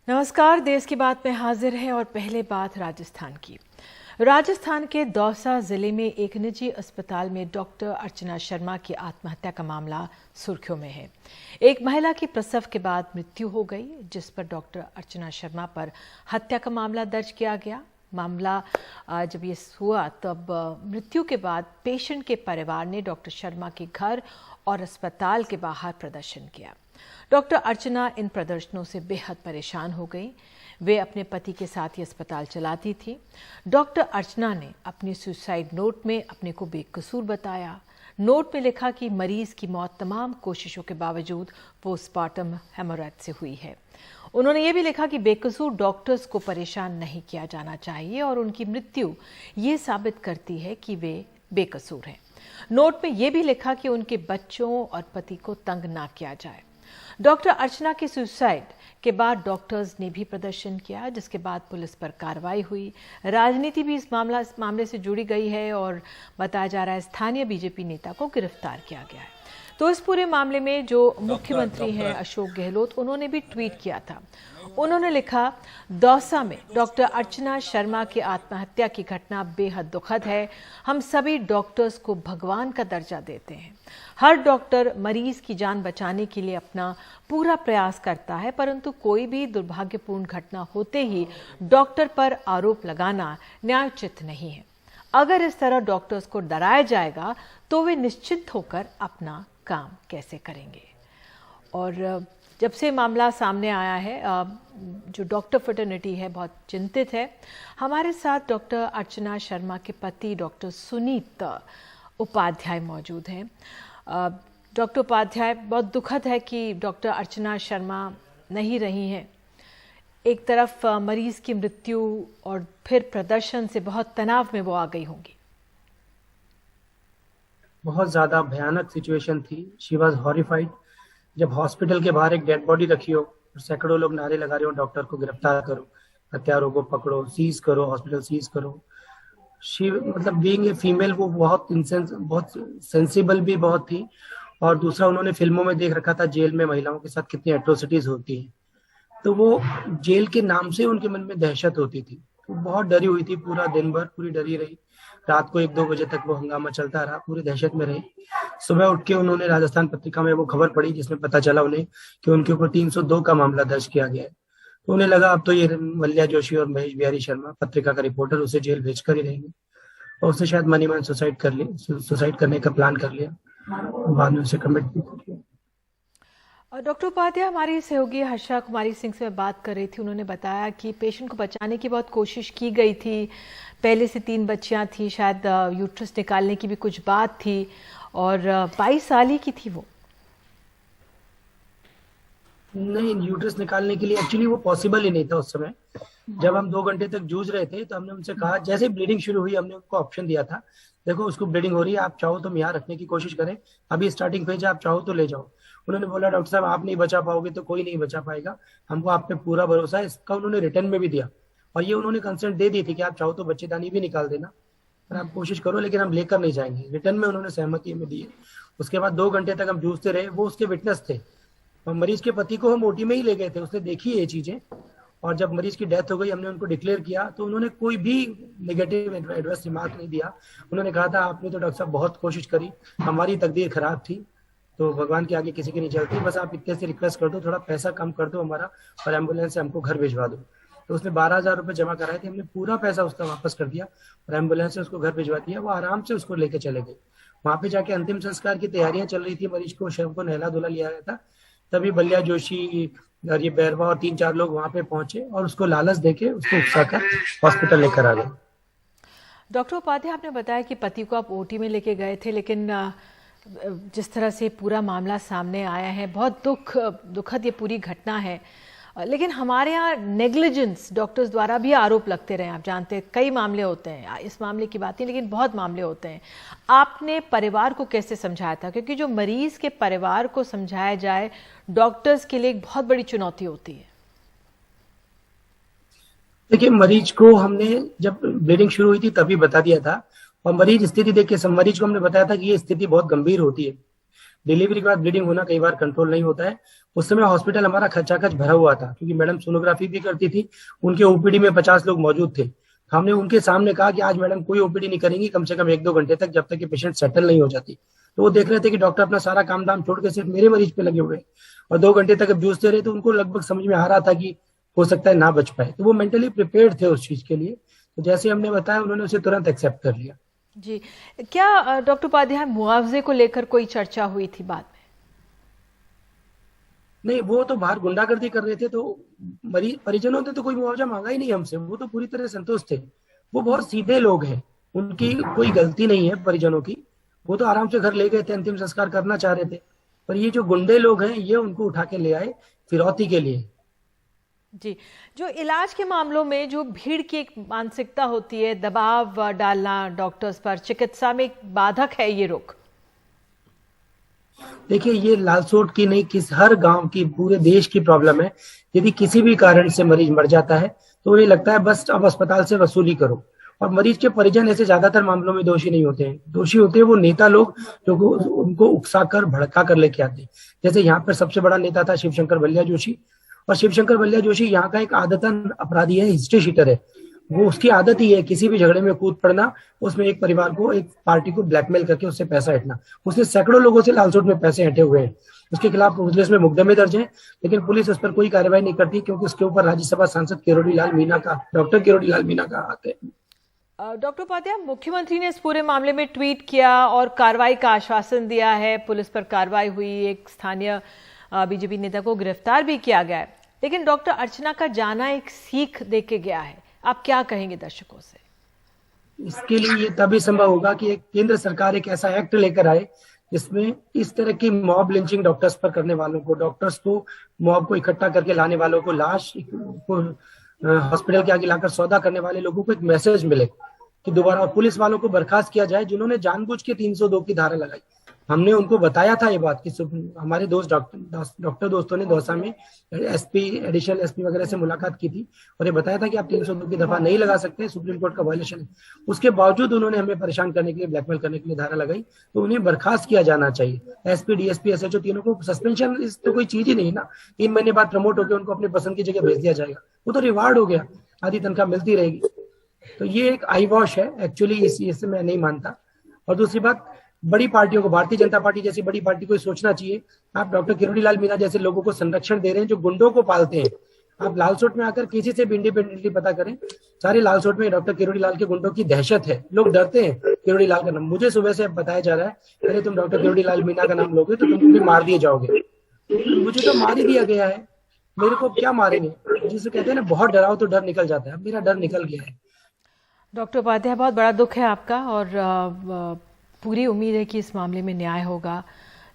नमस्कार। देश की बात में हाजिर है और पहले बात राजस्थान की। राजस्थान के दौसा जिले में एक निजी अस्पताल में डॉक्टर अर्चना शर्मा की आत्महत्या का मामला सुर्खियों में है। एक महिला की प्रसव के बाद मृत्यु हो गई, जिस पर डॉक्टर अर्चना शर्मा पर हत्या का मामला दर्ज किया गया। मामला जब ये हुआ तब मृत्यु के बाद पेशेंट के परिवार ने डॉक्टर शर्मा के घर और अस्पताल के बाहर प्रदर्शन किया। डॉक्टर अर्चना इन प्रदर्शनों से बेहद परेशान हो गई। वे अपने पति के साथ ही अस्पताल चलाती थी। डॉक्टर अर्चना ने अपनी सुसाइड नोट में अपने को बेकसूर बताया। नोट में लिखा कि मरीज की मौत तमाम कोशिशों के बावजूद पोस्टमार्टम हेमोरेज से हुई है। उन्होंने ये भी लिखा कि बेकसूर डॉक्टर्स को परेशान नहीं किया जाना चाहिए और उनकी मृत्यु ये साबित करती है कि वे बेकसूर हैं। नोट में यह भी लिखा कि उनके बच्चों और पति को तंग ना किया जाए। डॉक्टर अर्चना की सुसाइड के बाद डॉक्टर्स ने भी प्रदर्शन किया, जिसके बाद पुलिस पर कार्रवाई हुई। राजनीति भी इस मामले से जुड़ी गई है और बताया जा रहा है स्थानीय बीजेपी नेता को गिरफ्तार किया गया है। तो इस पूरे मामले में जो मुख्यमंत्री हैं अशोक गहलोत, उन्होंने भी ट्वीट किया था। उन्होंने लिखा, दौसा में डॉक्टर अर्चना शर्मा की आत्महत्या की घटना बेहद दुखद है। हम सभी डॉक्टर्स को भगवान का दर्जा देते हैं। हर डॉक्टर मरीज की जान बचाने के लिए अपना पूरा प्रयास करता है, परंतु कोई भी दुर्भाग्यपूर्ण घटना होते ही डॉक्टर पर आरोप लगाना न्यायोचित नहीं है। अगर इस तरह डॉक्टर्स को डराया जाएगा तो वे निश्चित होकर अपना काम कैसे करेंगे। और जब से मामला सामने आया है, जो डॉक्टर फ्रेटर्निटी है बहुत चिंतित है। हमारे साथ डॉक्टर अर्चना शर्मा के पति डॉक्टर सुनीत उपाध्याय मौजूद हैं। डॉक्टर उपाध्याय, बहुत दुखद है कि डॉक्टर अर्चना शर्मा नहीं रही हैं। एक तरफ मरीज की मृत्यु और फिर प्रदर्शन से बहुत तनाव में वो आ गई होंगी। बहुत ज्यादा भयानक सिचुएशन थी। She was horrified. जब हॉस्पिटल के बाहर एक डेड बॉडी रखी हो और सैकड़ों लोग नारे लगा रहे हो, डॉक्टर को गिरफ्तार करो, हत्यारों को पकड़ो, सीज करो, हॉस्पिटल सीज करो। शी मतलब बीइंग ए फीमेल वो बहुत सेंसिबल भी बहुत थी। और दूसरा, उन्होंने फिल्मों में देख रखा था जेल में महिलाओं के साथ कितनी एट्रोसिटीज होती हैं, तो वो जेल के नाम से उनके मन में दहशत होती थी। वो बहुत डरी हुई थी, पूरा दिन भर पूरी डरी रही। रात को 1-2 बजे तक वो हंगामा चलता रहा, पूरी दहशत में रही। सुबह उठ के उन्होंने राजस्थान पत्रिका में वो खबर पढ़ी, जिसमें पता चला उन्हें कि उनके ऊपर 302 का मामला दर्ज किया गया है। तो उन्हें लगा अब तो ये मल्या जोशी और महेश बिहारी शर्मा, पत्रिका का रिपोर्टर, उसे जेल भेजकर ही रहेंगे। और उसने शायद मनी मन सुसाइड करने का प्लान कर लिया। बाद में उसे कमिट भी कर लिया। डॉक्टर उपाध्याय, हमारी सहयोगी हर्षा कुमारी सिंह से मैं बात कर रही थी। उन्होंने बताया कि पेशेंट को बचाने की बहुत कोशिश की गई थी। पहले से 3 बच्चियां थी, शायद यूट्रस निकालने की भी कुछ बात थी, और 22 साल ही की थी वो। नहीं, यूट्रस निकालने के लिए एक्चुअली वो पॉसिबल ही नहीं था उस समय। जब हम 2 घंटे तक जूझ रहे थे तो हमने उनसे कहा, जैसे ब्लीडिंग शुरू हुई हमने उनको ऑप्शन दिया था, देखो उसको ब्लीडिंग हो रही है, आप चाहो तो हम यहाँ रखने की कोशिश करें, अभी स्टार्टिंग फेज है, आप चाहो तो ले जाओ। उन्होंने बोला, डॉक्टर साहब आप नहीं बचा पाओगे तो कोई नहीं बचा पाएगा, हमको आप पे पूरा भरोसा है। इसका उन्होंने रिटर्न में भी दिया और ये उन्होंने कंसेंट दे दी थी कि आप चाहो तो बच्चेदानी भी निकाल देना और आप कोशिश करो, लेकिन हम लेकर नहीं जाएंगे। रिटर्न में उन्होंने सहमति में दी। उसके बाद 2 घंटे तक हम जूझते रहे। वो उसके विटनेस थे और मरीज के पति को हम ओटी में ही ले गए थे, उसने देखी ये चीजें। और जब मरीज की डेथ हो गई, हमने उनको डिक्लेयर किया तो उन्होंने कोई भी नेगेटिव एडवर्स रिमार्क नहीं दिया। उन्होंने कहा था, आपने तो डॉक्टर साहब बहुत कोशिश करी, हमारी तकदीर खराब थी, तो भगवान के आगे किसी की नहीं चलती, बस आप इतने से रिक्वेस्ट कर दो, थोड़ा पैसा कम कर दो हमारा और एम्बुलेंस से हमको घर भिजवा दो। तो उसने 12,000 रुपये जमा कराए थे, हमने पूरा पैसा उसका वापस कर दिया और एम्बुलेंस से उसको घर भिजवा दिया। वो आराम से उसको लेके चले गए। वहां पे जाके अंतिम संस्कार की तैयारियां चल रही थी, मरीज को, शव को नहला धुला लिया गया था। तभी बलिया जोशी और ये बैरवा और 3-4 लोग वहां पे पहुंचे और उसको लालच देके उसको उकसाकर हॉस्पिटल लेकर आ गए। डॉक्टर उपाध्याय, आपने बताया कि पति को आप ओटी में लेके गए थे, लेकिन जिस तरह से पूरा मामला सामने आया है, बहुत दुखद ये पूरी घटना है। लेकिन हमारे यहाँ नेग्लिजेंस डॉक्टर्स द्वारा भी आरोप लगते रहे। आप जानते हैं कई मामले होते हैं, इस मामले की बात नहीं लेकिन बहुत मामले होते हैं। आपने परिवार को कैसे समझाया था? क्योंकि जो मरीज के परिवार को समझाया जाए डॉक्टर्स के लिए एक बहुत बड़ी चुनौती होती है। देखिए, मरीज को हमने जब ब्लीडिंग शुरू हुई थी तभी बता दिया था और मरीज स्थिति देख के मरीज को हमने बताया था कि ये स्थिति बहुत गंभीर होती है। डिलीवरी के बाद ब्लीडिंग होना कई बार कंट्रोल नहीं होता है। उस समय हॉस्पिटल हमारा खचाखच भरा हुआ था, क्योंकि मैडम सोनोग्राफी भी करती थी, उनके ओपीडी में 50 लोग मौजूद थे। हमने उनके सामने कहा कि आज मैडम कोई ओपीडी नहीं करेंगी कम से कम 1-2 घंटे तक, जब तक कि पेशेंट सेटल नहीं हो जाती। तो वो देख रहे थे कि डॉक्टर अपना सारा काम धाम छोड़ के सिर्फ मेरे मरीज पे लगे हुए और 2 घंटे तक अब जूझते रहे, तो उनको लगभग समझ में आ रहा था कि हो सकता है ना बच पाए। तो वो मेंटली प्रिपेयर्ड थे उस चीज के लिए। तो जैसे हमने बताया उन्होंने उसे तुरंत एक्सेप्ट कर लिया। जी, क्या डॉक्टर उपाध्याय मुआवजे को लेकर कोई चर्चा हुई थी बाद में? नहीं, वो तो बाहर गुंडागर्दी कर रहे थे, तो मरीज परिजनों ने तो कोई मुआवजा मांगा ही नहीं हमसे, वो तो पूरी तरह संतुष्ट थे। वो बहुत सीधे लोग हैं, उनकी कोई गलती नहीं है परिजनों की। वो तो आराम से घर ले गए थे, अंतिम संस्कार करना चाह रहे थे। पर ये जो गुंडे लोग हैं ये उनको उठा के ले आए फिरौती के लिए। जी, जो इलाज के मामलों में जो भीड़ की एक मानसिकता होती है, दबाव डालना डॉक्टर्स पर, चिकित्सा में एक बाधक है ये रुख। देखिए, ये लालसोट की नहीं, किस हर गांव की, पूरे देश की प्रॉब्लम है। यदि किसी भी कारण से मरीज मर जाता है तो उन्हें लगता है बस अब अस्पताल से वसूली करो। और मरीज के परिजन ऐसे ज्यादातर मामलों में दोषी नहीं होते हैं। दोषी होते हैं वो नेता लोग जो उनको उकसा कर भड़का कर लेके आते हैं। जैसे यहाँ पर सबसे बड़ा नेता था शिवशंकर बलिया जोशी, और शिवशंकर बलिया जोशी यहाँ का एक आदतन अपराधी है, हिस्ट्री शीटर है। वो उसकी आदत ही है किसी भी झगड़े में कूद पड़ना, उसमें एक परिवार को, एक पार्टी को ब्लैकमेल करके उससे पैसा हटना। उसने सैकड़ों लोगों से लालसोट में पैसे हटे हुए हैं। उसके खिलाफ पुलिस में मुकदमे दर्ज हैं, लेकिन पुलिस उस पर कोई कार्रवाई नहीं करती, क्योंकि उसके ऊपर राज्यसभा सांसद डॉक्टर किरोड़ीलाल मीना का हाथ है। डॉक्टर उपाध्याय, मुख्यमंत्री ने इस पूरे मामले में ट्वीट किया और कार्रवाई का आश्वासन दिया है। पुलिस पर कार्रवाई हुई, एक स्थानीय बीजेपी नेता को गिरफ्तार भी किया गया है। लेकिन डॉक्टर अर्चना का जाना एक सीख देके गया है। आप क्या कहेंगे दर्शकों से? इसके लिए ये तभी संभव होगा कि एक केंद्र सरकार एक ऐसा एक्ट लेकर आए जिसमें इस तरह की मॉब लिंचिंग डॉक्टर्स पर करने वालों को, डॉक्टर्स को मॉब को इकट्ठा करके लाने वालों को, लाश को हॉस्पिटल के आगे लाकर सौदा करने वाले लोगों को एक मैसेज मिले कि दोबारा, और पुलिस वालों को बर्खास्त किया जाए जिन्होंने जानबूझ के 302 की धारा लगाई। हमने उनको बताया था ये बात कि हमारे दोस्त डॉक्टर दोस्तों ने दौसा में एसपी, एडिशनल एसपी वगैरह से मुलाकात की थी और ये बताया था कि आप 302 की दफा नहीं लगा सकते, सुप्रीम कोर्ट का वायलेशन है। उसके बावजूद उन्होंने हमें परेशान करने के लिए, ब्लैकमेल करने के लिए धारा लगाई। तो उन्हें बर्खास्त किया जाना चाहिए। एसपी, डीएसपी, एसएचओ तीनों को सस्पेंशन इस तो कोई चीज ही नहीं ना। 3 महीने बाद प्रमोट होकर उनको अपनी पसंद की जगह भेज दिया जाएगा, वो तो रिवार्ड हो गया, आधी तनख्वाह मिलती रहेगी। तो ये एक आई वॉश है एक्चुअली, इससे मैं नहीं मानता। और दूसरी बात, बड़ी पार्टियों को, भारतीय जनता पार्टी जैसी बड़ी पार्टी को सोचना चाहिए। आप डॉक्टर किरोड़ीलाल मीना जैसे लोगों को संरक्षण दे रहे हैं जो गुंडों को पालते हैं। आप लालसोट में आकर किसी से भी इंडिपेंडेंटली पता करें, सारे लालसोट में डॉक्टर किरोड़ीलाल के गुंडों की दहशत है। लोग डरते हैं किरोड़ीलाल का नाम। मुझे सुबह से बताया जा रहा है, अरे तुम डॉक्टर किरोड़ीलाल मीना का नाम लोगे तो तुमको भी मार दिए जाओगे। मुझे तो मार ही दिया गया है, मेरे को क्या मारेंगे? जिसे कहते हैं ना, बहुत डराओ तो डर निकल जाता है। मेरा डर निकल गया है। डॉक्टर उपाध्याय, बहुत बड़ा दुख है आपका और पूरी उम्मीद है कि इस मामले में न्याय होगा।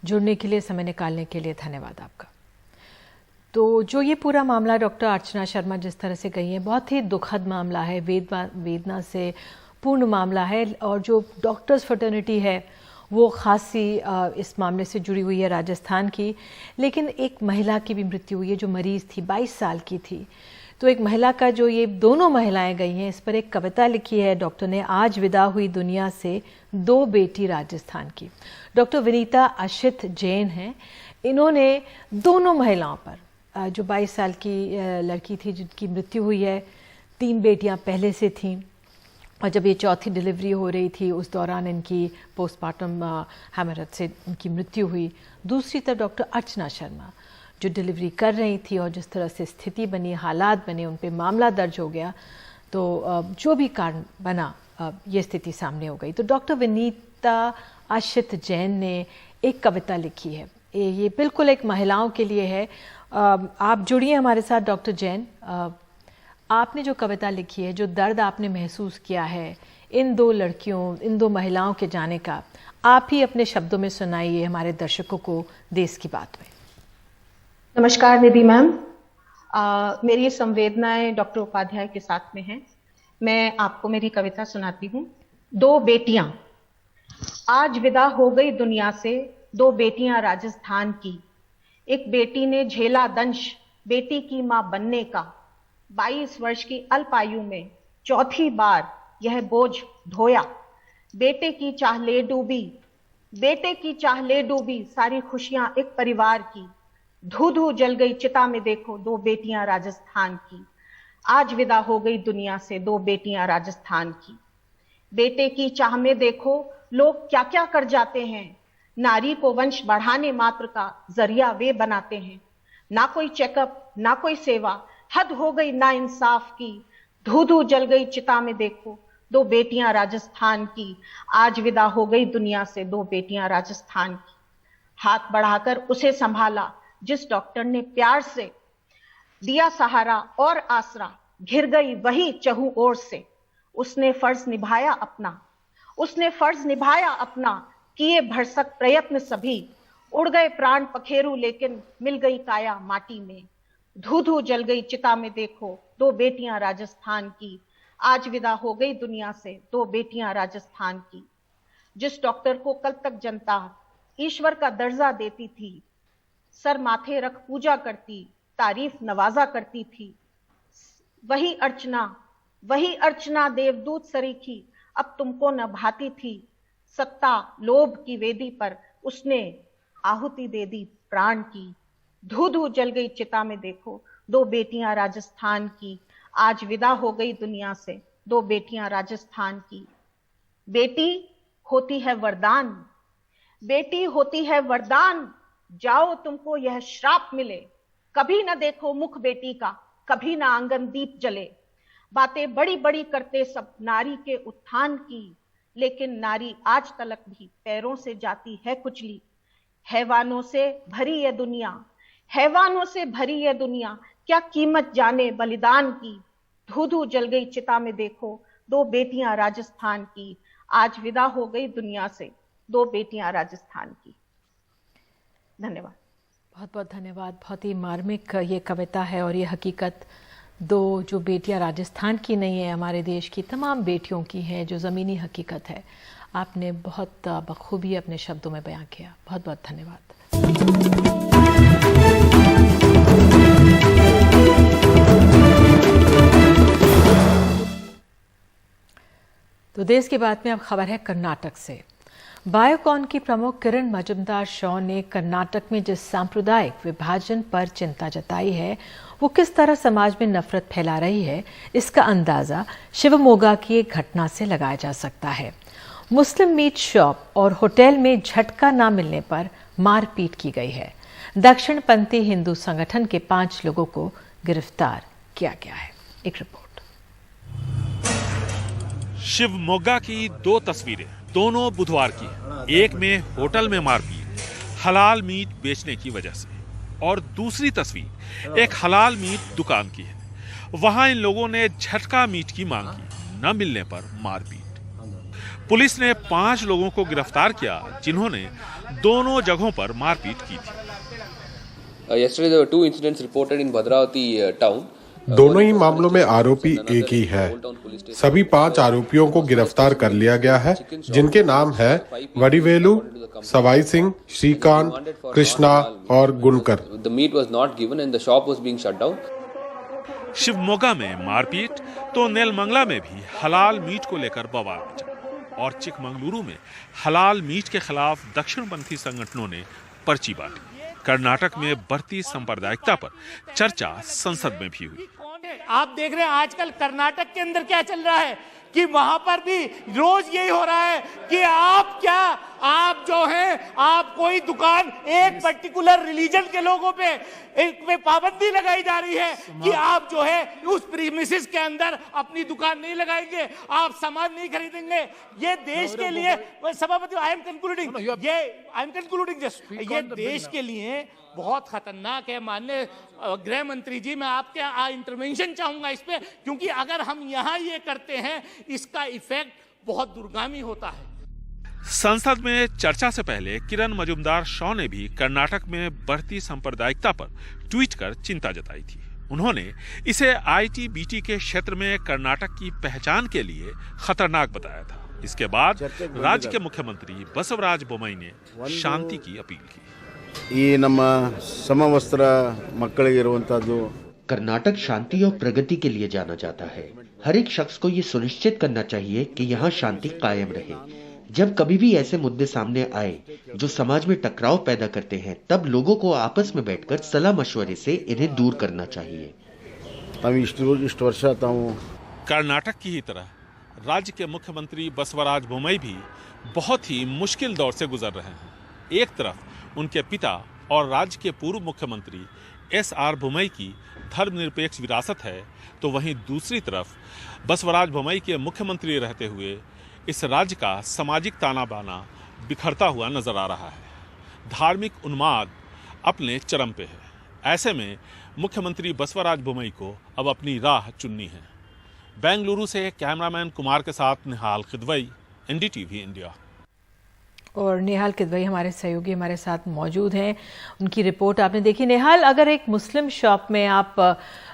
जुड़ने के लिए, समय निकालने के लिए धन्यवाद आपका। तो जो ये पूरा मामला डॉक्टर अर्चना शर्मा जिस तरह से गई है, बहुत ही दुखद मामला है, वेदना से पूर्ण मामला है। और जो डॉक्टर्स फ्रेटर्निटी है वो खासी इस मामले से जुड़ी हुई है, राजस्थान की। लेकिन एक महिला की भी मृत्यु हुई है जो मरीज थी, 22 साल की थी। तो एक महिला का, जो ये दोनों महिलाएं गई हैं, इस पर एक कविता लिखी है डॉक्टर ने। आज विदा हुई दुनिया से 2 बेटी राजस्थान की। डॉक्टर विनीता अशित जैन हैं। इन्होंने दोनों महिलाओं पर, जो 22 साल की लड़की थी जिनकी मृत्यु हुई है, 3 बेटियां पहले से थीं, और जब ये चौथी डिलीवरी हो रही थी उस दौरान इनकी पोस्टमार्टम हेमरेज से इनकी मृत्यु हुई। दूसरी तरफ डॉक्टर अर्चना शर्मा जो डिलीवरी कर रही थी, और जिस तरह से स्थिति बनी, हालात बने, उन पे मामला दर्ज हो गया। तो जो भी कारण बना, ये स्थिति सामने हो गई। तो डॉक्टर विनीता अशित जैन ने एक कविता लिखी है। ये बिल्कुल एक महिलाओं के लिए है। आप जुड़िए हमारे साथ डॉक्टर जैन। आपने जो कविता लिखी है, जो दर्द आपने महसूस किया है इन 2 लड़कियों, इन 2 महिलाओं के जाने का, आप ही अपने शब्दों में सुनाइए हमारे दर्शकों को देश की बात में। नमस्कार निधि मैम, मेरी संवेदनाएं डॉक्टर उपाध्याय के साथ में हैं। मैं आपको मेरी कविता सुनाती हूँ। 2 बेटियां, आज विदा हो गई दुनिया से 2 बेटियां राजस्थान की। एक बेटी ने झेला दंश बेटी की मां बनने का। 22 वर्ष की अल्प आयु में चौथी बार यह बोझ ढोया। बेटे की चाह ले डूबी बेटे की चाह ले डूबी सारी खुशियां एक परिवार की, धू धू जल गई चिता में देखो दो बेटियां राजस्थान की, आज विदा हो गई दुनिया से दो बेटियां राजस्थान की। बेटे की चाह में देखो लोग क्या क्या कर जाते हैं, नारी को वंश बढ़ाने मात्र का जरिया वे बनाते हैं। ना कोई चेकअप ना कोई सेवा, हद हो गई ना इंसाफ की, धू धू जल गई चिता में देखो दो बेटियां राजस्थान की, आज विदा हो गई दुनिया से दो बेटियां राजस्थान की। हाथ बढ़ाकर उसे संभाला जिस डॉक्टर ने प्यार से दिया सहारा और आसरा, घिर गई वही चहु ओर से, उसने फर्ज निभाया अपना, किए भरसक प्रयत्न सभी, उड़ गए प्राण पखेरु लेकिन मिल गई काया माटी में, धू धू जल गई चिता में देखो दो बेटियां राजस्थान की, आज विदा हो गई दुनिया से दो बेटियां राजस्थान की। जिस डॉक्टर को कल तक जनता ईश्वर का दर्जा देती थी, सर माथे रख पूजा करती, तारीफ नवाजा करती थी, वही अर्चना देवदूत सरीखी अब तुमको न भाती थी, सत्ता लोभ की वेदी पर उसने आहुति दे दी प्राण की, धू धू जल गई चिता में देखो दो बेटियां राजस्थान की, आज विदा हो गई दुनिया से दो बेटियां राजस्थान की। बेटी होती है वरदान, जाओ तुमको यह श्राप मिले, कभी न देखो मुख बेटी का, कभी न आंगन दीप जले। बातें बड़ी बड़ी करते सब नारी के उत्थान की, लेकिन नारी आज तलक भी पैरों से जाती है कुचली। हैवानों से भरी ये दुनिया, क्या कीमत जाने बलिदान की, धू धू जल गई चिता में देखो दो बेटियां राजस्थान की, आज विदा हो गई दुनिया से दो बेटियां राजस्थान की। धन्यवाद। बहुत बहुत धन्यवाद। बहुत ही मार्मिक ये कविता है और ये हकीकत दो जो बेटियां राजस्थान की नहीं है, हमारे देश की तमाम बेटियों की हैं, जो ज़मीनी हकीकत है, आपने बहुत बखूबी अपने शब्दों में बयां किया। बहुत बहुत धन्यवाद। तो देश की बात में अब खबर है कर्नाटक से। बायोकॉन की प्रमुख किरण मजुमदार शॉ ने कर्नाटक में जिस सांप्रदायिक विभाजन पर चिंता जताई है, वो किस तरह समाज में नफरत फैला रही है, इसका अंदाजा शिवमोगा की एक घटना से लगाया जा सकता है। मुस्लिम मीट शॉप और होटल में झटका न मिलने पर मारपीट की गई है। दक्षिणपंथी हिंदू संगठन के 5 लोगों को गिरफ्तार किया गया है। एक रिपोर्ट। शिवमोगा की 2 तस्वीरें, दोनों बुधवार की है। एक में होटल में मारपीट हलाल मीट बेचने की वजह से, और दूसरी तस्वीर एक हलाल मीट दुकान की है। वहां इन लोगों ने झटका मीट की मांग की, न मिलने पर मारपीट। पुलिस ने 5 लोगों को गिरफ्तार किया जिन्होंने दोनों जगहों पर मारपीट की थी। Yesterday there were 2 incidents reported in Bhadravati town. दोनों ही मामलों में आरोपी एक ही है। सभी 5 आरोपियों को गिरफ्तार कर लिया गया है, जिनके नाम है वडिवेलु, सवाई सिंह, श्रीकांत, कृष्णा और गुनकर। The meat was not given and the shop was being shut down. Shivamogga में मारपीट तो नेलमंगला में भी हलाल मीट को लेकर बवाल मचा, और चिकमंगलुरु में हलाल मीट के खिलाफ दक्षिणपंथी संगठनों ने पर्ची बांटी। कर्नाटक में बढ़ती सांप्रदायिकता पर चर्चा संसद में भी हुई। आप देख रहे हैं आजकल कर्नाटक के अंदर क्या चल रहा है कि वहां पर भी रोज यही हो रहा है कि आप जो है आप कोई दुकान एक पर्टिकुलर रिलीजन के लोगों पे पाबंदी लगाई जा रही है कि आप जो है उस प्रीमिसेस के अंदर अपनी दुकान नहीं लगाएंगे, आप सामान नहीं खरीदेंगे। ये देश के लिए, सभापति आई एम कंक्लूडिंग जस्ट, ये देश के लिए बहुत खतरनाक है। माननीय गृह मंत्री जी, मैं आपके इंटरवेंशन चाहूंगा इस पे, क्योंकि अगर हम यहाँ ये करते हैं इसका इफेक्ट बहुत दूरगामी होता है। संसद में चर्चा से पहले किरण मजुमदार शॉ ने भी कर्नाटक में बढ़ती सांप्रदायिकता पर ट्वीट कर चिंता जताई थी। उन्होंने इसे आईटी-बीटी के क्षेत्र में कर्नाटक की पहचान के लिए खतरनाक बताया था। इसके बाद राज्य के मुख्यमंत्री बसवराज बोम्मई ने शांति की अपील की। ಈ ನಮ್ಮ ಸಮವಸ್ತ್ರ ಮಕ್ಕಳಿಗೆ ಇರುವಂತದ್ದು कर्नाटक शांति और प्रगति के लिए जाना जाता है। हर एक शख्स को ये सुनिश्चित करना चाहिए कि यहाँ शांति कायम रहे। जब कभी भी ऐसे मुद्दे सामने आए जो समाज में टकराव पैदा करते हैं, तब लोगों को आपस में बैठकर सलाह मशवरे से इन्हें दूर करना चाहिए। इष्ट वर्षा ताऊ कर्नाटक की ही तरह राज्य के मुख्यमंत्री बसवराज बोम्मई भी बहुत ही मुश्किल दौर से गुजर रहे हैं। एक तरफ उनके पिता और राज्य के पूर्व मुख्यमंत्री एस.आर. बोम्मई की धर्मनिरपेक्ष विरासत है, तो वहीं दूसरी तरफ बसवराज बोम्मई के मुख्यमंत्री रहते हुए इस राज्य का सामाजिक ताना बाना बिखरता हुआ नजर आ रहा है। धार्मिक उन्माद अपने चरम पे है। ऐसे में मुख्यमंत्री बसवराज बोम्मई को अब अपनी राह चुननी है। बेंगलुरु से कैमरामैन कुमार के साथ निहाल किदवई, NDTV इंडिया। और निहाल किदवई हमारे सहयोगी हमारे साथ मौजूद हैं, उनकी रिपोर्ट आपने देखी। निहाल, अगर एक मुस्लिम शॉप में आप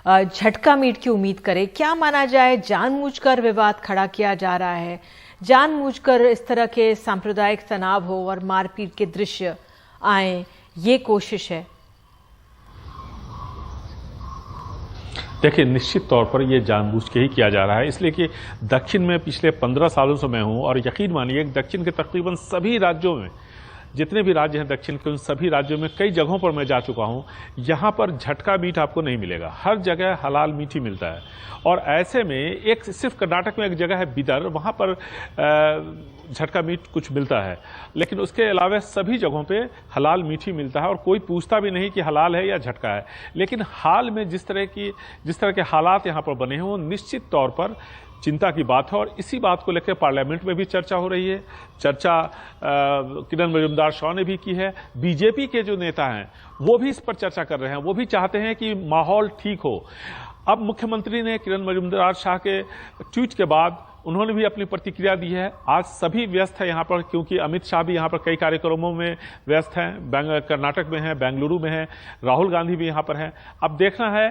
झटका मीट की उम्मीद करें, क्या माना जाए जानबूझकर विवाद खड़ा किया जा रहा है, जानबूझकर इस तरह के सांप्रदायिक तनाव हो और मारपीट के दृश्य आए, ये कोशिश है? देखिए, निश्चित तौर पर यह जानबूझ के ही किया जा रहा है, इसलिए कि दक्षिण में पिछले 15 सालों से मैं हूं और यकीन मानिए दक्षिण के तकरीबन सभी राज्यों में, जितने भी राज्य हैं दक्षिण के, उन सभी राज्यों में कई जगहों पर मैं जा चुका हूं। यहां पर झटका मीट आपको नहीं मिलेगा, हर जगह हलाल मीट ही मिलता है। और ऐसे में एक सिर्फ कर्नाटक में एक जगह है बिदर, वहां पर झटका मीट कुछ मिलता है, लेकिन उसके अलावा सभी जगहों पे हलाल मीट ही मिलता है और कोई पूछता भी नहीं कि हलाल है या झटका है। लेकिन हाल में जिस तरह के हालात यहाँ पर बने हैं, वो निश्चित तौर पर चिंता की बात है और इसी बात को लेकर पार्लियामेंट में भी चर्चा हो रही है। चर्चा किरण मजूमदार शाह ने भी की है। बीजेपी के जो नेता हैं वो भी इस पर चर्चा कर रहे हैं, वो भी चाहते हैं कि माहौल ठीक हो। अब मुख्यमंत्री ने किरण मजूमदार शाह के ट्वीट के बाद उन्होंने भी अपनी प्रतिक्रिया दी है। आज सभी व्यस्त है यहाँ पर, क्योंकि अमित शाह भी यहाँ पर कई कार्यक्रमों में व्यस्त हैं, कर्नाटक में हैं, बेंगलुरु में हैं, राहुल गांधी भी यहाँ पर हैं। अब देखना है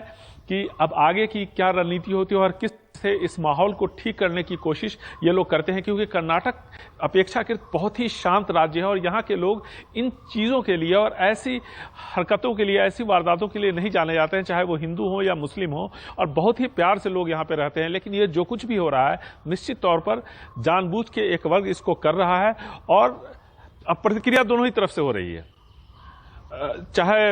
कि अब आगे की क्या रणनीति होती है और किस से इस माहौल को ठीक करने की कोशिश ये लोग करते हैं, क्योंकि कर्नाटक अपेक्षाकृत बहुत ही शांत राज्य है और यहाँ के लोग इन चीज़ों के लिए और ऐसी हरकतों के लिए, ऐसी वारदातों के लिए नहीं जाने जाते हैं, चाहे वो हिंदू हो या मुस्लिम हो, और बहुत ही प्यार से लोग यहाँ पे रहते हैं। लेकिन ये जो कुछ भी हो रहा है, निश्चित तौर पर जानबूझ के एक वर्ग इसको कर रहा है और अब प्रतिक्रिया दोनों ही तरफ से हो रही है। चाहे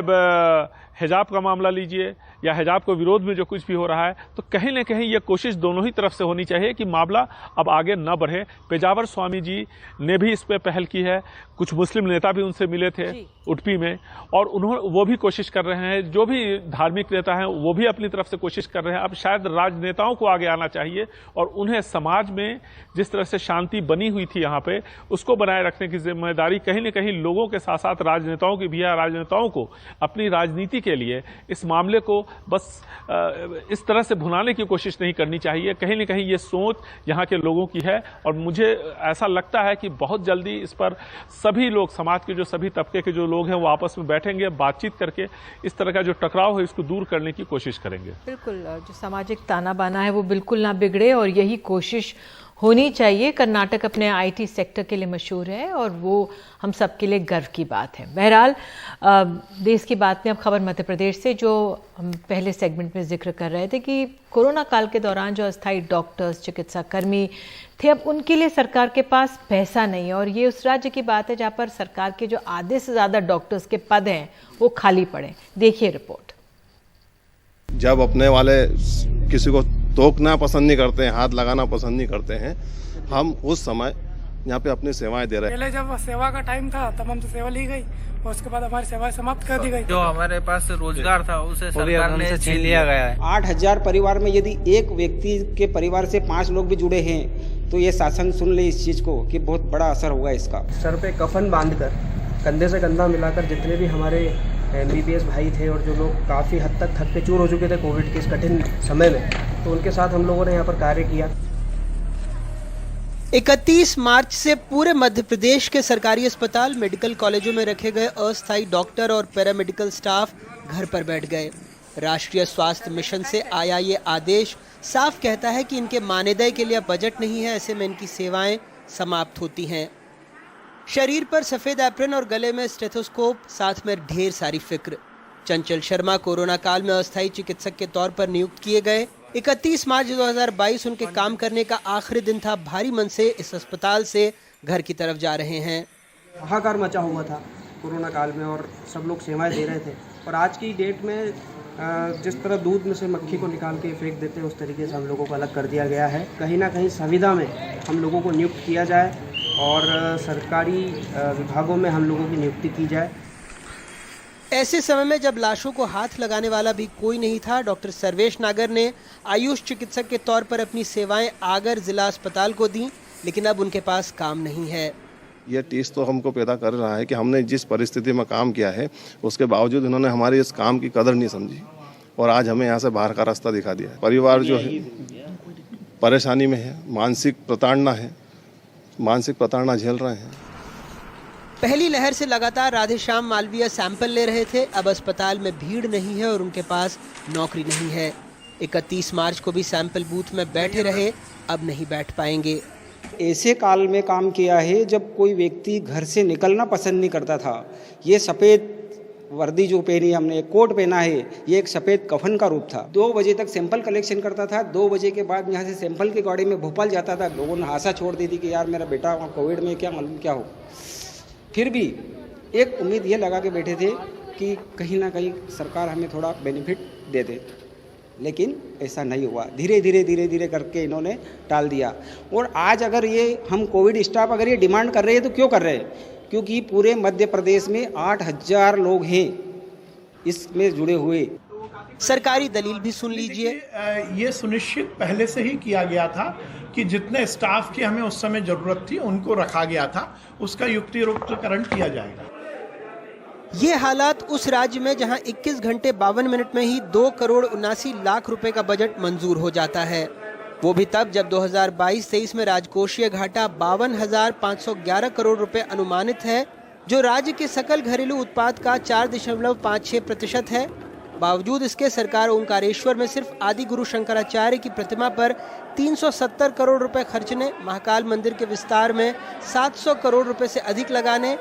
हिजाब का मामला लीजिए या हिजाब के विरोध में जो कुछ भी हो रहा है, तो कहीं न कहीं ये कोशिश दोनों ही तरफ से होनी चाहिए कि मामला अब आगे न बढ़े। पेजावर स्वामी जी ने भी इस पे पहल की है, कुछ मुस्लिम नेता भी उनसे मिले थे उडुपी में और वो भी कोशिश कर रहे हैं, जो भी धार्मिक नेता हैं वो भी अपनी तरफ से कोशिश कर रहे हैं। अब शायद राजनेताओं को आगे आना चाहिए और उन्हें समाज में जिस तरह से शांति बनी हुई थी यहाँ पे, उसको बनाए रखने की जिम्मेदारी कहीं न कहीं लोगों के साथ साथ राजनेताओं की भी है। राजनेताओं को अपनी राजनीति के लिए इस मामले को बस इस तरह से भुनाने की कोशिश नहीं करनी चाहिए। कहीं न कहीं ये सोच यहाँ के लोगों की है और मुझे ऐसा लगता है कि बहुत जल्दी इस पर सभी लोग, समाज के जो सभी तबके के जो लोग हैं, वो आपस में बैठेंगे, बातचीत करके इस तरह का जो टकराव है इसको दूर करने की कोशिश करेंगे। बिल्कुल, जो सामाजिक ताना बाना है वो बिल्कुल ना बिगड़े और यही कोशिश होनी चाहिए। कर्नाटक अपने IT सेक्टर के लिए मशहूर है और वो हम सब के लिए गर्व की बात है। बहरहाल देश की बात में अब खबर मध्य प्रदेश से, जो हम पहले सेगमेंट में जिक्र कर रहे थे कि कोरोना काल के दौरान जो अस्थायी डॉक्टर्स, चिकित्सा कर्मी थे, अब उनके लिए सरकार के पास पैसा नहीं है और ये उस राज्य की बात है जहाँ पर सरकार के जो आधे से ज़्यादा डॉक्टर्स के पद हैं वो खाली पड़े। देखिए रिपोर्ट। जब अपने वाले किसी को टोकना पसंद नहीं करते हैं, हाथ लगाना पसंद नहीं करते हैं, हम उस समय यहाँ पे अपनी सेवाएं दे रहे हैं। पहले जब सेवा का टाइम था तब हमसे सेवा ली गई और उसके बाद हमारी सेवाएं समाप्त कर दी गई। जो हमारे पास रोजगार था उसे सरकार ने छीन लिया गया है। 8,000 परिवार में यदि एक व्यक्ति के परिवार से 5 लोग भी जुड़े हैं तो ये शासन सुन ले इस चीज को कि बहुत बड़ा असर होगा इसका। सर पे कफन बांधकर, कंधे से कंधा मिलाकर जितने भी हमारे MBBS भाई थे और जो लोग काफ़ी हद तक थक के चूर हो चुके थे कोविड के इस कठिन समय में, तो उनके साथ हम लोगों ने यहाँ पर कार्य किया। 31 मार्च से पूरे मध्य प्रदेश के सरकारी अस्पताल, मेडिकल कॉलेजों में रखे गए अस्थायी डॉक्टर और पैरामेडिकल स्टाफ घर पर बैठ गए। राष्ट्रीय स्वास्थ्य मिशन से आया ये आदेश साफ कहता है कि इनके मानदेय के लिए बजट नहीं है, ऐसे में इनकी सेवाएं समाप्त होती हैं। शरीर पर सफेद एप्रन और गले में स्टेथोस्कोप, साथ में ढेर सारी फिक्र। चंचल शर्मा कोरोना काल में अस्थायी चिकित्सक के तौर पर नियुक्त किए गए। 31 मार्च 2022 उनके काम करने का आखिरी दिन था। भारी मन से इस अस्पताल से घर की तरफ जा रहे हैं। हाहाकार मचा हुआ था कोरोना काल में और सब लोग सेवाएं दे रहे थे, और आज की डेट में जिस तरह दूध में से मक्खी को निकाल के फेंक देते हैं उस तरीके से हम लोगों को अलग कर दिया गया है। कहीं ना कहीं संविदा में हम लोगों को नियुक्त किया जाए और सरकारी विभागों में हम लोगों की नियुक्ति की जाए। ऐसे समय में जब लाशों को हाथ लगाने वाला भी कोई नहीं था, डॉक्टर सर्वेश नागर ने आयुष चिकित्सक के तौर पर अपनी सेवाएं आगर जिला अस्पताल को दी, लेकिन अब उनके पास काम नहीं है। ये टीस तो हमको पैदा कर रहा है कि हमने जिस परिस्थिति में काम किया है उसके बावजूद इन्होंने हमारे इस काम की कदर नहीं समझी और आज हमें यहाँ से बाहर का रास्ता दिखा दिया है। परिवार जो है परेशानी में है, मानसिक प्रताड़ना झेल रहे हैं। पहली लहर से लगातार राधेश्याम मालवीय सैंपल ले रहे थे, अब अस्पताल में भीड़ नहीं है और उनके पास नौकरी नहीं है। 31 मार्च को भी सैंपल बूथ में बैठे रहे, अब नहीं बैठ पाएंगे। ऐसे काल में काम किया है जब कोई व्यक्ति घर से निकलना पसंद नहीं करता था। ये सफ़ेद वर्दी जो पहनी हमने, कोट पहना है, ये एक सफ़ेद कफन का रूप था। 2 बजे तक सैंपल कलेक्शन करता था। 2 बजे के बाद यहाँ से सैंपल की गाड़ी में भोपाल जाता था। लोगों ने आशा छोड़ दी थी कि यार मेरा बेटा कोविड में क्या मालूम क्या हो। फिर भी एक उम्मीद ये लगा के बैठे थे कि कहीं ना कहीं सरकार हमें थोड़ा बेनिफिट दे दे, लेकिन ऐसा नहीं हुआ। धीरे धीरे करके इन्होंने टाल दिया। और आज अगर ये हम कोविड स्टाफ अगर ये डिमांड कर रहे हैं तो क्यों कर रहे हैं? क्योंकि पूरे मध्य प्रदेश में 8000 लोग हैं इसमें जुड़े हुए। सरकारी दलील भी सुन लीजिए। ये सुनिश्चित पहले से ही किया गया था कि जितने स्टाफ की हमें उस समय जरूरत थी उनको रखा गया था, उसका युक्तियुक्तकरण किया जाएगा। ये हालात उस राज्य में जहां 21 घंटे 52 मिनट में ही 2 करोड़ 79 लाख रुपए का बजट मंजूर हो जाता है, वो भी तब जब 2022-23 में राजकोषीय घाटा 52,511 करोड़ रुपए अनुमानित है, जो राज्य के सकल घरेलू उत्पाद का 4.56% है। बावजूद इसके सरकार ओंकारेश्वर में सिर्फ आदि गुरु शंकराचार्य की प्रतिमा पर 370 करोड़ रुपए खर्चने, महाकाल मंदिर के विस्तार में 700 करोड़ रुपए से अधिक लगाने,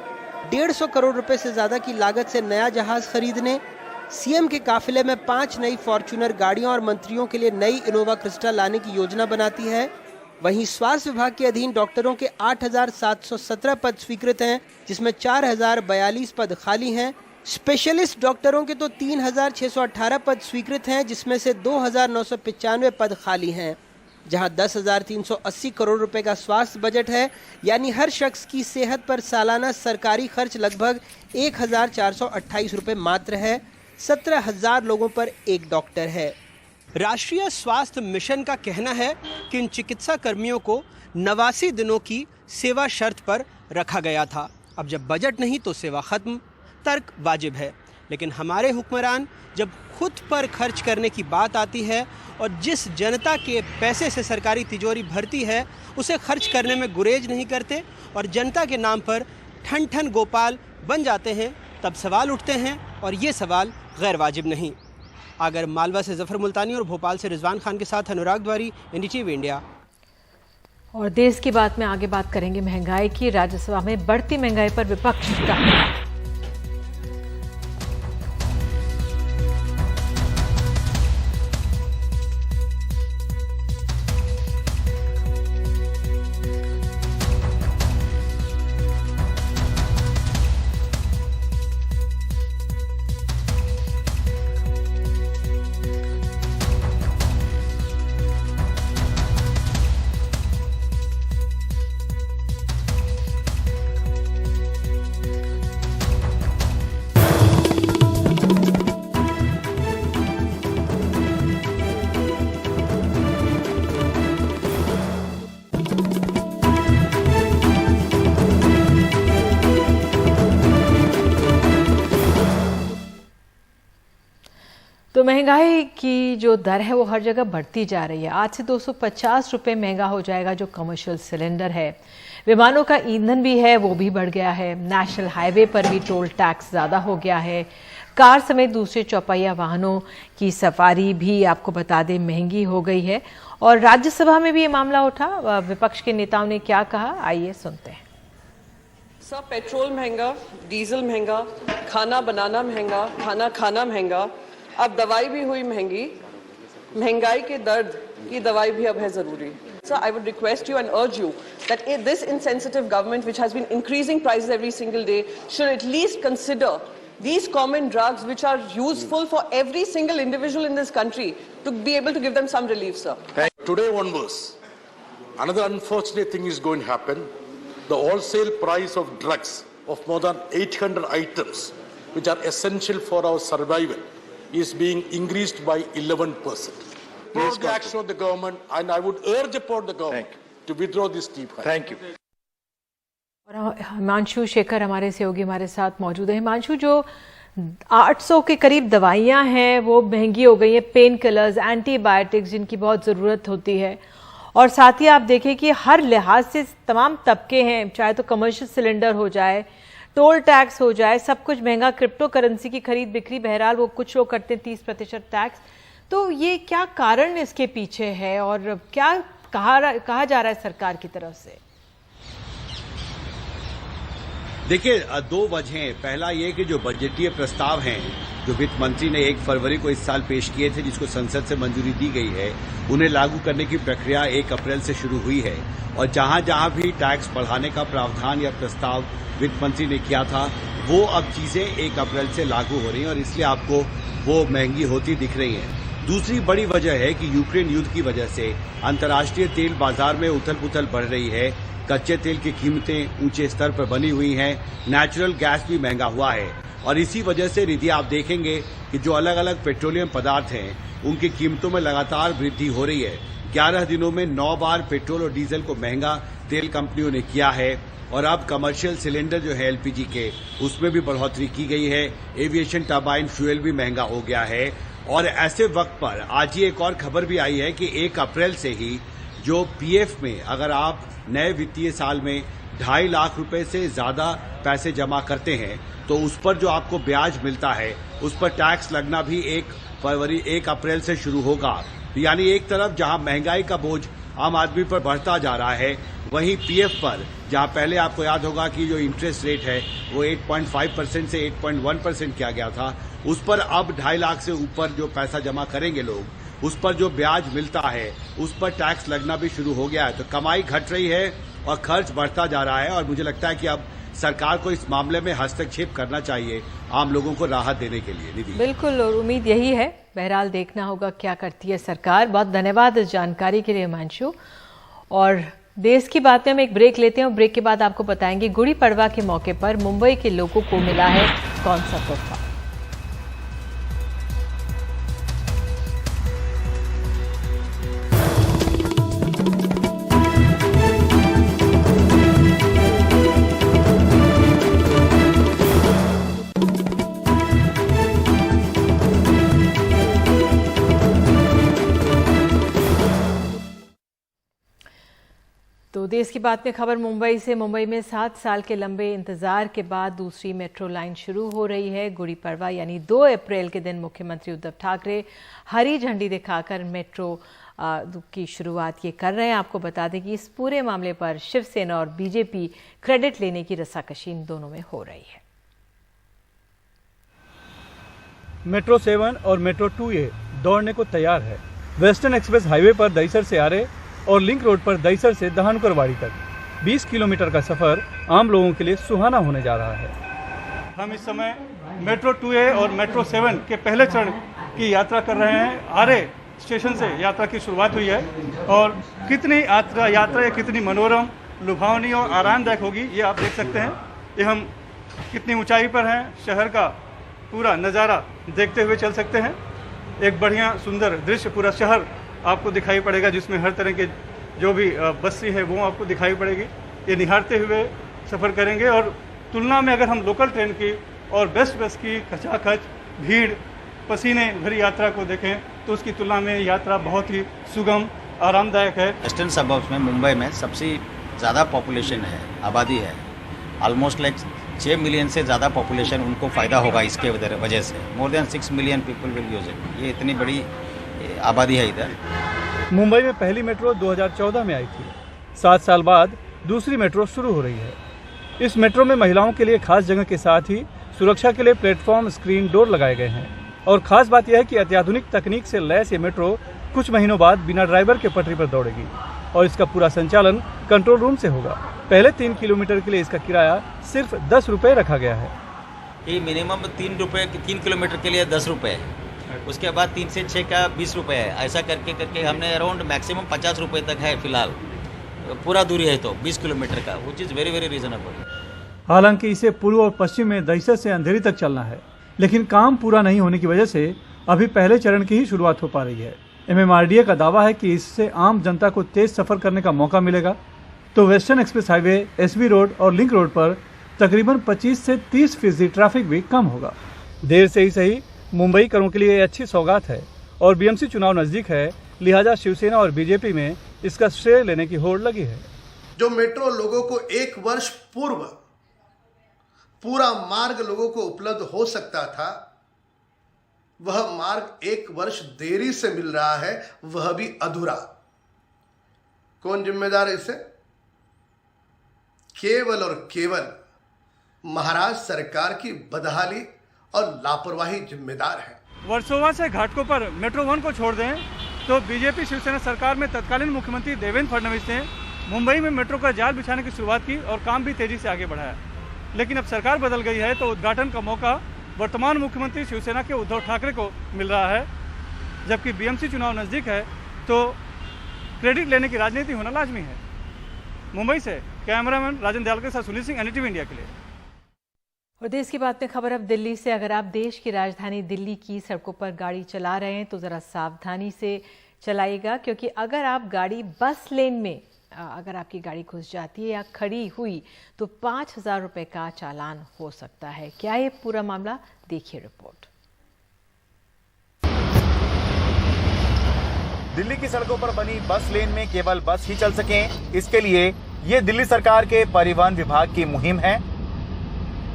150 करोड़ रुपए से ज्यादा की लागत से नया जहाज खरीदने, सीएम के काफिले में 5 नई फॉर्च्यूनर गाड़ियों और मंत्रियों के लिए नई इनोवा क्रिस्टा लाने की योजना बनाती है। वहीं स्वास्थ्य विभाग के अधीन डॉक्टरों के 8,717 पद स्वीकृत हैं, जिसमें 4,042 पद खाली हैं। स्पेशलिस्ट डॉक्टरों के तो 3,618 पद स्वीकृत हैं, जिसमें से 2,995 पद खाली हैं। जहां 10,380 करोड़ रुपए का स्वास्थ्य बजट है, यानी हर शख्स की सेहत पर सालाना सरकारी खर्च लगभग 1,428 रुपए मात्र है। 17,000 लोगों पर एक डॉक्टर है। राष्ट्रीय स्वास्थ्य मिशन का कहना है कि इन चिकित्सा कर्मियों को 89 दिनों की सेवा शर्त पर रखा गया था। अब जब बजट नहीं तो सेवा खत्म, तर्क वाजिब है। लेकिन हमारे हुक्मरान जब खुद पर खर्च करने की बात आती है और जिस जनता के पैसे से सरकारी तिजोरी भरती है उसे खर्च करने में गुरेज नहीं करते और जनता के नाम पर ठन ठन गोपाल बन जाते हैं, तब सवाल उठते हैं, और ये सवाल गैर वाजिब नहीं। आगर मालवा से जफर मुल्तानी और भोपाल से रिजवान खान के साथ अनुराग द्वारी, एनडीटीवी इंडिया। और देश की बात में आगे बात करेंगे महंगाई की। राज्यसभा में बढ़ती महंगाई पर विपक्ष का तो महंगाई की जो दर है वो हर जगह बढ़ती जा रही है। आज से 250 रुपये महंगा हो जाएगा जो कमर्शियल सिलेंडर है। विमानों का ईंधन भी है वो भी बढ़ गया है। नेशनल हाईवे पर भी टोल टैक्स ज़्यादा हो गया है। कार समेत दूसरे चौपहिया वाहनों की सवारी भी आपको बता दें महंगी हो गई है। और राज्यसभा में भी ये मामला उठा। विपक्ष के नेताओं ने क्या कहा, आइए सुनते हैं। सब पेट्रोल महंगा, डीजल महंगा, खाना बनाना महंगा, खाना खाना महंगा, अब दवाई भी हुई महंगी। महंगाई के दर्द की दवाई भी अब है ज़रूरी। So I would request you and urge you that this insensitive government, which has been increasing prices every single day, should at least consider these common drugs which are useful for every single individual in this country to be able to give them some relief, sir. Today onwards, another unfortunate thing is going to happen. The wholesale price of drugs of more than 800 items, which are essential for our survival, is being increased by 11%. Please the action of the government, and I would urge upon the government to withdraw this steep hike. Thank you. और हिमांशु शेखर हमारे सहयोगी हमारे साथ मौजूद है। हिमांशु, जो 800 के करीब दवाइयां हैं वो महंगी हो गई हैं, पेन किलर्स, एंटीबायोटिक्स जिनकी बहुत ज़रूरत होती है, और साथ ही आप देखें कि हर लिहाज से तमाम तबके हैं, चाहे तो कमर्शियल सिलेंडर हो जाए, टोल टैक्स हो जाए, सब कुछ महंगा, क्रिप्टो करेंसी की खरीद बिक्री, बहरहाल वो कुछ लोग करते हैं 30% टैक्स। तो ये क्या कारण इसके पीछे है और क्या कहा जा रहा है सरकार की तरफ से? देखिए, दो वजहें। पहला ये कि जो बजटीय प्रस्ताव हैं जो वित्त मंत्री ने 1 फरवरी को इस साल पेश किए थे, जिसको संसद से मंजूरी दी गई है, उन्हें लागू करने की प्रक्रिया 1 अप्रैल से शुरू हुई है। और जहां जहां भी टैक्स बढ़ाने का प्रावधान या प्रस्ताव वित्त मंत्री ने किया था, वो अब चीजें 1 अप्रैल से लागू हो रही हैं और इसलिए आपको वो महंगी होती दिख रही हैं। दूसरी बड़ी वजह है कि यूक्रेन युद्ध की वजह से अंतर्राष्ट्रीय तेल बाजार में उथल पुथल बढ़ रही है। कच्चे तेल की कीमतें ऊंचे स्तर पर बनी हुई हैं, नेचुरल गैस भी महंगा हुआ है और इसी वजह से रिधि आप देखेंगे कि जो अलग अलग पेट्रोलियम पदार्थ हैं उनकी कीमतों में लगातार वृद्धि हो रही है। 11 दिनों में 9 बार पेट्रोल और डीजल को महंगा तेल कंपनियों ने किया है और अब कमर्शियल सिलेंडर जो है एलपीजी के, उसमें भी बढ़ोतरी की गई है। एविएशन टरबाइन फ्यूल भी महंगा हो गया है और ऐसे वक्त पर आज ही एक और खबर भी आई है कि 1 अप्रैल से ही जो पीएफ में अगर आप नए वित्तीय साल में 2.5 लाख रुपए से ज्यादा पैसे जमा करते हैं तो उस पर जो आपको ब्याज मिलता है उस पर टैक्स लगना भी 1 अप्रैल से शुरू होगा। यानी एक तरफ जहां महंगाई का बोझ आम आदमी पर बढ़ता जा रहा है, वहीं पीएफ पर जहां पहले आपको याद होगा कि जो इंटरेस्ट रेट है वो 8.5% से 8.1% किया गया था, उस पर अब 2.5 लाख से ऊपर जो पैसा जमा करेंगे लोग, उस पर जो ब्याज मिलता है उस पर टैक्स लगना भी शुरू हो गया है। तो कमाई घट रही है और खर्च बढ़ता जा रहा है और मुझे लगता है कि अब सरकार को इस मामले में हस्तक्षेप करना चाहिए आम लोगों को राहत देने के लिए। निधि, बिल्कुल, और उम्मीद यही है। बहरहाल देखना होगा क्या करती है सरकार। बहुत धन्यवाद इस जानकारी के लिए हिमांशु। और देश की बात में हम एक ब्रेक लेते हैं और ब्रेक के बाद आपको बताएंगे गुड़ी पड़वा के मौके पर मुंबई के लोगों को मिला है कौन सा तोहफा। तो देश की बात में खबर मुंबई से। मुंबई में 7 साल के लंबे इंतजार के बाद दूसरी मेट्रो लाइन शुरू हो रही है। गुड़ी पड़वा यानी 2 अप्रैल के दिन मुख्यमंत्री उद्धव ठाकरे हरी झंडी दिखाकर मेट्रो की शुरुआत ये कर रहे हैं। आपको बता दें कि इस पूरे मामले पर शिवसेना और बीजेपी क्रेडिट लेने की रस्साकशी इन दोनों में हो रही है। मेट्रो 7 और मेट्रो 2A दौड़ने को तैयार है। वेस्टर्न एक्सप्रेस हाईवे पर दहीसर से आरे और लिंक रोड पर दहीसर से दहानुकरवाड़ी तक 20 किलोमीटर का सफर आम लोगों के लिए सुहाना होने जा रहा है। हम इस समय मेट्रो 2A और मेट्रो 7 के पहले चरण की यात्रा कर रहे हैं। आरे स्टेशन से यात्रा की शुरुआत हुई है और कितनी यात्रा कितनी मनोरम, लुभावनी और आरामदायक होगी ये आप देख सकते हैं। ये हम कितनी ऊंचाई पर हैं, शहर का पूरा नज़ारा देखते हुए चल सकते हैं। एक बढ़िया सुंदर दृश्य पूरा शहर आपको दिखाई पड़ेगा, जिसमें हर तरह के जो भी बस्ती है वो आपको दिखाई पड़ेगी। ये निहारते हुए सफ़र करेंगे और तुलना में अगर हम लोकल ट्रेन की और बेस्ट बस की खचाखच, भीड़, पसीने भरी यात्रा को देखें तो उसकी तुलना में यात्रा बहुत ही सुगम, आरामदायक है। वेस्टर्न सबर्ब्स में मुंबई में सबसे ज़्यादा पॉपुलेशन है, आबादी है। ऑलमोस्ट लाइक 6 मिलियन से ज़्यादा पॉपुलेशन उनको फ़ायदा होगा इसके वजह से। More than 6 million people will use it. ये इतनी बड़ी आबादी है इधर। मुंबई में पहली मेट्रो 2014 में आई थी। 7 साल बाद दूसरी मेट्रो शुरू हो रही है। इस मेट्रो में महिलाओं के लिए खास जगह के साथ ही सुरक्षा के लिए प्लेटफॉर्म स्क्रीन डोर लगाए गए हैं और खास बात यह है कि अत्याधुनिक तकनीक से लैस ये मेट्रो कुछ महीनों बाद बिना ड्राइवर के पटरी पर दौड़ेगी। और इसका पूरा संचालन कंट्रोल रूम से होगा। पहले 3 किलोमीटर के लिए इसका किराया सिर्फ 10 रुपये रखा गया है। ये मिनिमम 3 किलोमीटर के लिए 10 रुपये है, उसके बाद 3 से 6 का 20 रुपये है। ऐसा करके करके हमने अराउंड मैक्सिमम 50 रुपये तक है फिलहाल, पूरा दूरी है तो 20 किलोमीटर का, which is very very reasonable. हालांकि इसे पूर्व और पश्चिम में दहिसर से अंधेरी तक चलना है, लेकिन काम पूरा नहीं होने की वजह से अभी पहले चरण की ही शुरुआत हो पा रही है। MMRDA का दावा है कि इससे आम जनता को तेज सफर करने का मौका मिलेगा। तो western express highway, SB road और लिंक रोड पर तकरीबन 25 से 30% ट्रैफिक भी कम होगा। देर से ही सही, मुंबई करों के लिए अच्छी सौगात है और BMC चुनाव नजदीक है, लिहाजा शिवसेना और BJP में इसका श्रेय लेने की होड़ लगी है। जो मेट्रो लोगों को 1 वर्ष पूर्व पूरा मार्ग लोगों को उपलब्ध हो सकता था, वह मार्ग 1 वर्ष देरी से मिल रहा है, वह भी अधूरा। कौन जिम्मेदार है इसे? केवल और केवल महाराष्ट्र सरकार की बदहाली और लापरवाही जिम्मेदार है। वर्सोवा से घाटकों पर मेट्रो 1 को छोड़ दें तो बीजेपी शिवसेना सरकार में तत्कालीन मुख्यमंत्री देवेंद्र फडणवीस ने मुंबई में मेट्रो का जाल बिछाने की शुरुआत की और काम भी तेजी से आगे बढ़ाया। लेकिन अब सरकार बदल गई है तो उद्घाटन का मौका वर्तमान मुख्यमंत्री शिवसेना के उद्धव ठाकरे को मिल रहा है। जबकि BMC चुनाव नज़दीक है तो क्रेडिट लेने की राजनीति होना लाजमी है। मुंबई से कैमरामैन राजन दयाल के साथ सुनील सिंह, NDTV इंडिया के लिए। और देश की बात में खबर अब दिल्ली से। अगर आप देश की राजधानी दिल्ली की सड़कों पर गाड़ी चला रहे हैं तो ज़रा सावधानी से चलाइएगा, क्योंकि अगर आप गाड़ी बस लेन में अगर आपकी गाड़ी घुस जाती है या खड़ी हुई तो 5,000 रुपये का चालान हो सकता है। क्या ये पूरा मामला, देखिए रिपोर्ट। दिल्ली की सड़कों पर बनी बस लेन में केवल बस ही चल सकें, इसके लिए ये दिल्ली सरकार के परिवहन विभाग की मुहिम है।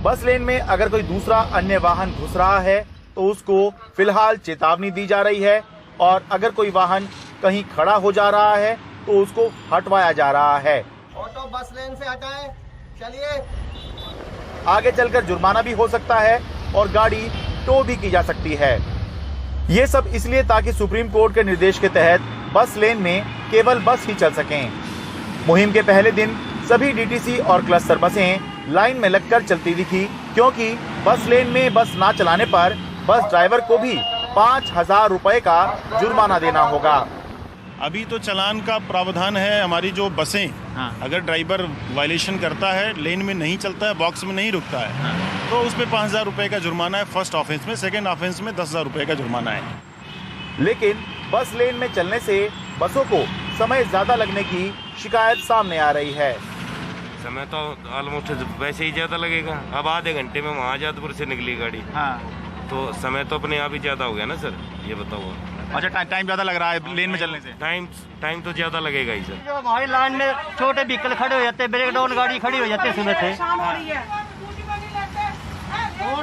बस लेन में अगर कोई दूसरा अन्य वाहन घुस रहा है तो उसको फिलहाल चेतावनी दी जा रही है, और अगर कोई वाहन कहीं खड़ा हो जा रहा है तो उसको हटवाया जा रहा है। ऑटो बस लेन से हटाएं, चलिए। आगे चलकर जुर्माना भी हो सकता है और गाड़ी टो भी की जा सकती है। ये सब इसलिए ताकि सुप्रीम कोर्ट के निर्देश के तहत बस लेन में केवल बस ही चल सकें। मुहिम के पहले दिन सभी DTC और क्लस्टर बसें लाइन में लगकर चलती दिखी, क्योंकि बस लेन में बस ना चलाने पर बस ड्राइवर को भी 5,000 रुपए का जुर्माना देना होगा। अभी तो चालान का प्रावधान है। हमारी जो बसें, अगर ड्राइवर वायलेशन करता है, लेन में नहीं चलता है, बॉक्स में नहीं रुकता है, तो उस पर 5,000 रुपये का जुर्माना है फर्स्ट ऑफेंस में। सेकंड ऑफेंस में 10,000 रुपये का जुर्माना है। लेकिन बस लेन में चलने से बसों को समय ज्यादा लगने की शिकायत सामने आ रही है। समय तो ऑलमोस्ट वैसे ही ज्यादा लगेगा। अब आधे घंटे में वहाँ आजादपुर से निकली गाड़ी, तो समय तो अपने आप ही ज्यादा हो गया ना सर, ये बताओ। अच्छा, टाइम ज्यादा लग रहा है लेन में चलने से? टाइम तो ज्यादा लगेगा ही सर। हमारी लाइन में छोटे व्हीकल खड़े हो जाते हैं, ब्रेक डाउन गाड़ी खड़ी हो जाती है, सुबह से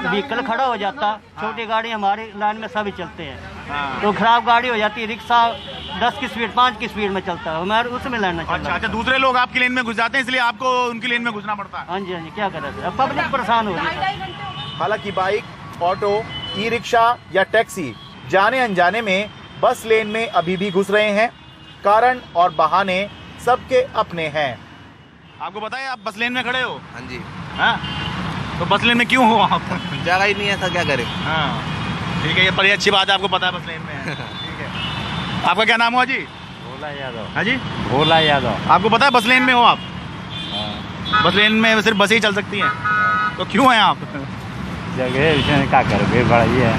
व्हीकल खड़ा हो जाता, छोटी गाड़ी हमारी लाइन में सभी चलते हैं, तो खराब गाड़ी हो जाती है। रिक्शा 10 की स्पीड, 5 की स्पीड में चलता है, हमारे उसमें लाइन में चलता है। अच्छा, दूसरे लोग आपकी लेन में घुस जाते हैं, इसलिए आपको उनकी लेन में घुसना पड़ता है। हाँ जी, क्या करें, पब्लिक परेशान हो रही है। हालांकि बाइक, ऑटो, ई-रिक्शा या टैक्सी जाने अनजाने में बस लेन में अभी भी घुस रहे हैं। कारण और बहाने सबके अपने हैं। आपको पता है आप बस लेन में खड़े हो? हाँ जी। हाँ, तो बस लेन में क्यों हो आप? जगह ही नहीं है, क्या करें। हाँ ठीक है, ये बड़ी अच्छी बात है, आपको पता है बस लेन में है। ठीक है, आपका क्या नाम हुआ जी? भोला यादव। हाँ जी, भोला यादव। आपको पता है बस लेन में हो आप? बस लेन में सिर्फ बसें ही चल सकती हैं, तो क्यों हैं आप? जगह क्या करें, भीड़ भाड़ ही है।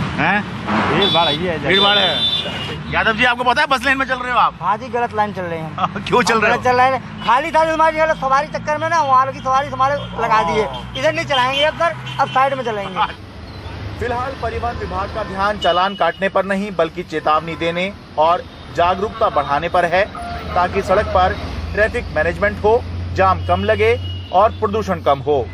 भीड़ भाड़ ही है, भीड़ भाड़ है। यादव जी, आपको पता है बस लेन में चल रहे हो आप? हाँ जी, गलत लाइन चल रहे हैं। क्यों चल रहे हो? चल रहे हैं, खाली था हमारी सवारी चक्कर में ना, वहाँ की सवारी हमारे लगा दिए, इधर नहीं चलाएंगे अब साइड में चलाएंगे। फिलहाल परिवहन विभाग का ध्यान चालान काटने पर नहीं बल्कि चेतावनी देने और जागरूकता बढ़ाने पर है, ताकि सड़क पर ट्रैफिक मैनेजमेंट हो, जाम कम लगे और प्रदूषण कम हो।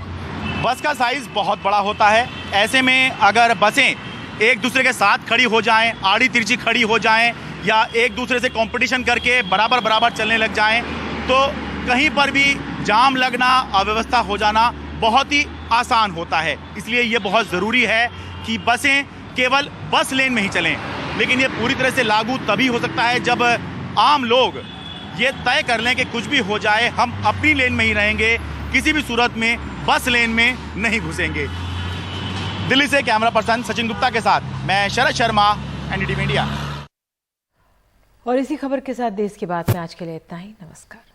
बस का साइज बहुत बड़ा होता है, ऐसे में अगर बसें एक दूसरे के साथ खड़ी हो जाएं, आड़ी तिरछी खड़ी हो जाएं या एक दूसरे से कंपटीशन करके बराबर बराबर चलने लग जाएं, तो कहीं पर भी जाम लगना, अव्यवस्था हो जाना बहुत ही आसान होता है। इसलिए ये बहुत ज़रूरी है कि बसें केवल बस लेन में ही चलें। लेकिन ये पूरी तरह से लागू तभी हो सकता है जब आम लोग ये तय कर लें कि कुछ भी हो जाए हम अपनी लेन में ही रहेंगे, किसी भी सूरत में बस लेन में नहीं घुसेंगे। दिल्ली से कैमरा पर्सन सचिन गुप्ता के साथ मैं शरद शर्मा, एनडीटीवी मीडिया। और इसी खबर के साथ देश की बात में आज के लिए इतना ही। नमस्कार।